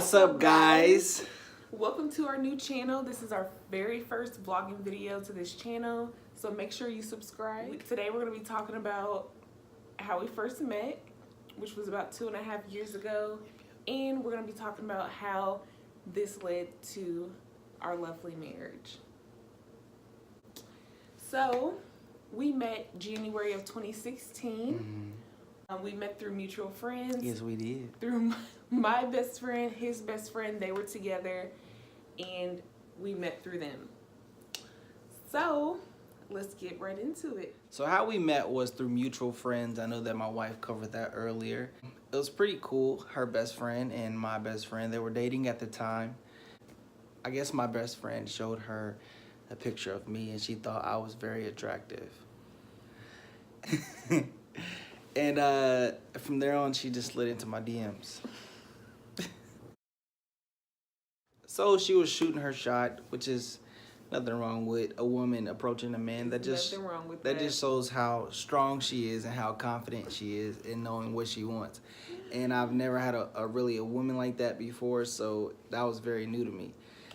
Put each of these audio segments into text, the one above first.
What's up, guys? Welcome to our new channel. This is our very first vlogging video to this channel, so make sure you subscribe. Today we're going to be talking about how we first met, which was about 2.5 years ago, and we're going to be talking about how this led to our lovely marriage. So we met January of 2016. We met through mutual friends. Yes, we did. Through my best friend, his best friend, they were together, and we met through them. So let's get right into it. So how we met was through mutual friends. I know that my wife covered that earlier. It was pretty cool. Her best friend and my best friend, they were dating at the time. I guess my best friend showed her a picture of me, and she thought I was very attractive. And from there on, she just slid into my DMs. So she was shooting her shot, which is nothing wrong with a woman approaching a man. That just shows how strong she is and how confident she is in knowing what she wants. And I've never had a woman like that before, so that was very new to me.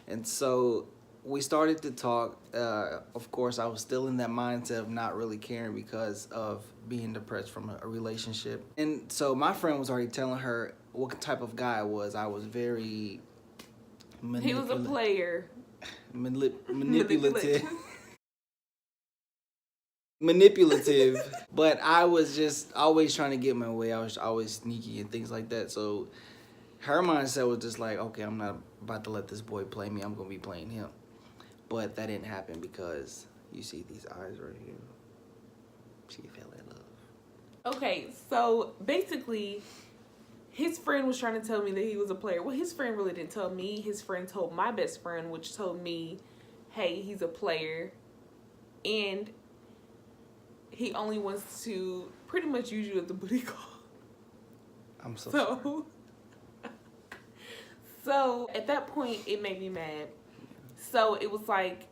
And so we started to talk. Of course, I was still in that mindset of not really caring because of being depressed from a relationship. And so my friend was already telling her what type of guy I was. I was very He was a player. Manipulative. Manipulative. But I was just always trying to get my way. I was always sneaky and things like that. So her mindset was just like, okay, I'm not about to let this boy play me. I'm going to be playing him. But that didn't happen because you see these eyes right here. She fell in love. Okay, so basically, his friend was trying to tell me that he was a player. Well, his friend really didn't tell me. His friend told my best friend, which told me, hey, he's a player. And he only wants to pretty much use you as a booty call. I'm so sorry. So at that point, it made me mad. So it was like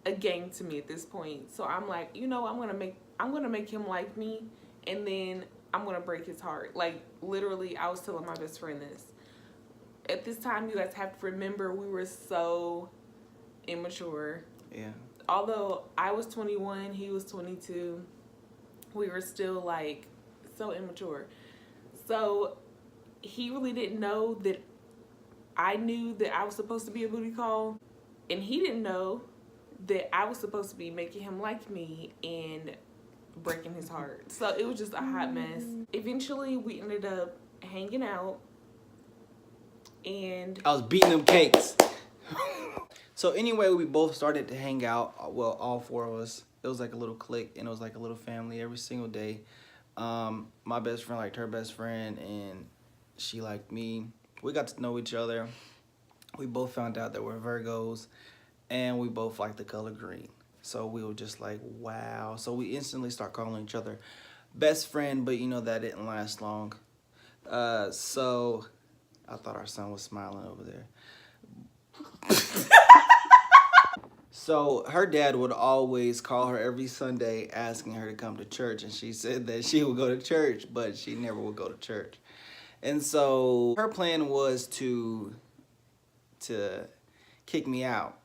a game to me at this point. So I'm like, you know, I'm gonna make him like me, and then I'm gonna break his heart. Like literally, I was telling my best friend this. At this time, you guys have to remember we were so immature. Yeah. Although I was 21, he was 22, we were still like so immature. So he really didn't know that I knew that I was supposed to be a booty call. And he didn't know that I was supposed to be making him like me and breaking his heart. So it was just a hot mess. Eventually, we ended up hanging out. And I was beating them cakes. So anyway, we both started to hang out. Well, all four of us. It was like a little clique, and it was like a little family every single day. My best friend liked her best friend, and she liked me. We got to know each other. We both found out that we're Virgos, and we both like the color green. So we were just like, wow. So we instantly start calling each other best friend, but you know, that didn't last long. So I thought our son was smiling over there. So her dad would always call her every Sunday asking her to come to church, and she said that she would go to church, but she never would go to church. And so her plan was to kick me out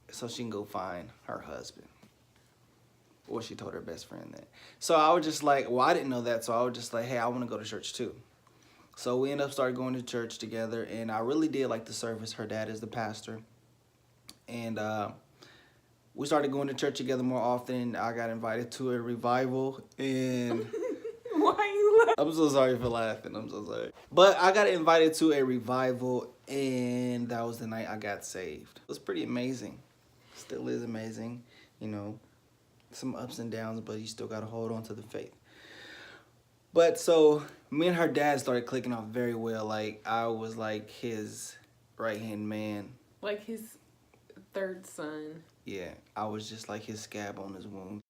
so she can go find her husband. Or she told her best friend that. So I was just like, well, I didn't know that, so I was just like, hey, I want to go to church too. So we ended up starting going to church together, and I really did like the service. Her dad is the pastor. And we started going to church together more often. I got invited to a revival, and why are you laughing? I'm so sorry for laughing. I'm so sorry. But I got invited to a revival, and that was the night I got saved. It was pretty amazing. Still is amazing. You know, some ups and downs, but you still got to hold on to the faith. But so me and her dad started clicking off very well. Like, I was like his right-hand man. Like his third son. Yeah, I was just like his scab on his wound.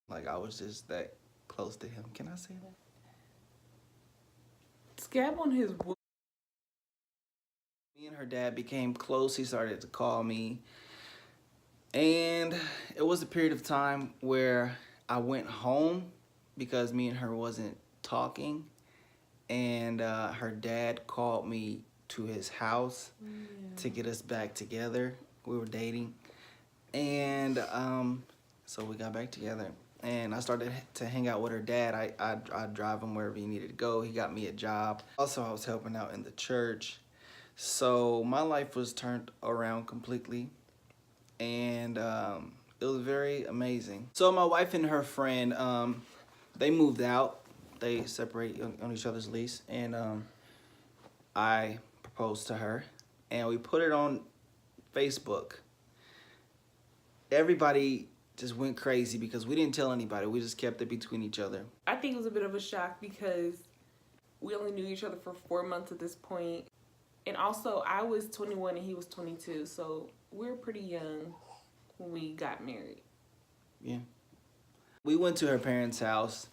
Like, I was just that close to him. Can I say that? Scab on his wound. Me and her dad became close. He started to call me. And it was a period of time where I went home because me and her wasn't talking. And her dad called me to his house to get us back together. We were dating, and so we got back together. And I started to hang out with her dad. I'd drive him wherever he needed to go. He got me a job. Also, I was helping out in the church. So my life was turned around completely. And it was very amazing. So my wife and her friend, they moved out. They separated on each other's lease. And I proposed to her. And we put it on Facebook. Everybody just went crazy because we didn't tell anybody. We just kept it between each other. I think it was a bit of a shock because we only knew each other for 4 months at this point. And also, I was 21 and he was 22, so we were pretty young when we got married. Yeah. We went to her parents' house,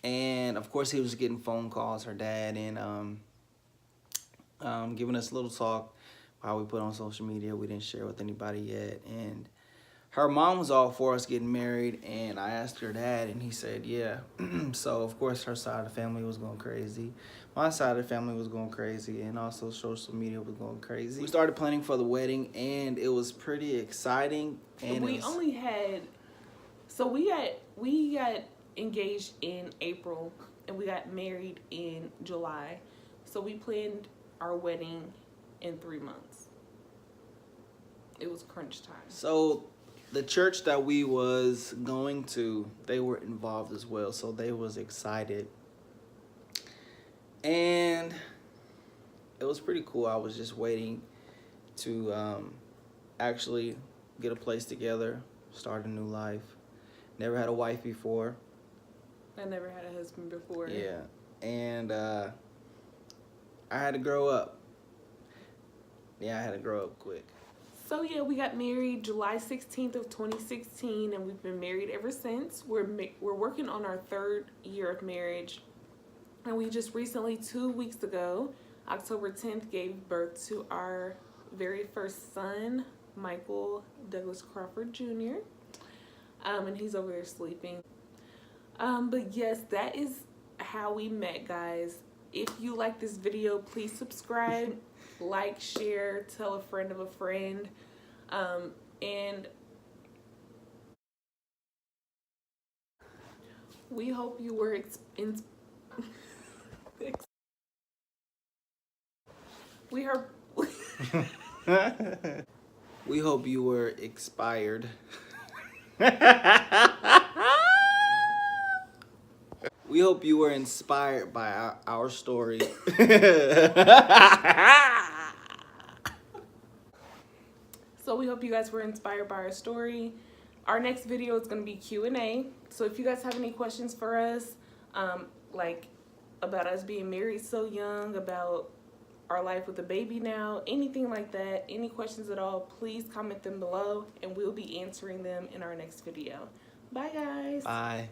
and of course he was getting phone calls, her dad, and giving us a little talk while we put on social media. We didn't share with anybody yet, and her mom was all for us getting married, and I asked her dad, and he said, yeah. So, of course, her side of the family was going crazy. My side of the family was going crazy, and also social media was going crazy. We started planning for the wedding, and it was pretty exciting. And we got engaged in April, and we got married in July. So we planned our wedding in 3 months. It was crunch time. So the church that we was going to, they were involved as well, so they was excited. And it was pretty cool. I was just waiting to actually get a place together, start a new life. Never had a wife before. I never had a husband before. Yeah, and I had to grow up. Yeah, I had to grow up quick. So yeah, we got married July 16th of 2016, and we've been married ever since. We're working on our 3rd year of marriage, and we just recently, 2 weeks ago, October 10th, gave birth to our very first son, Michael Douglas Crawford Jr. And he's over there sleeping. But yes, that is how we met, guys. If you like this video, please subscribe. Like, share, tell a friend of a friend, and we hope you were we hope you were expired. We hope you were inspired by our story. So we hope you guys were inspired by our story. Our next video is going to be Q&A. So if you guys have any questions for us, like about us being married so young, about our life with a baby now, anything like that, any questions at all, please comment them below and we'll be answering them in our next video. Bye, guys. Bye.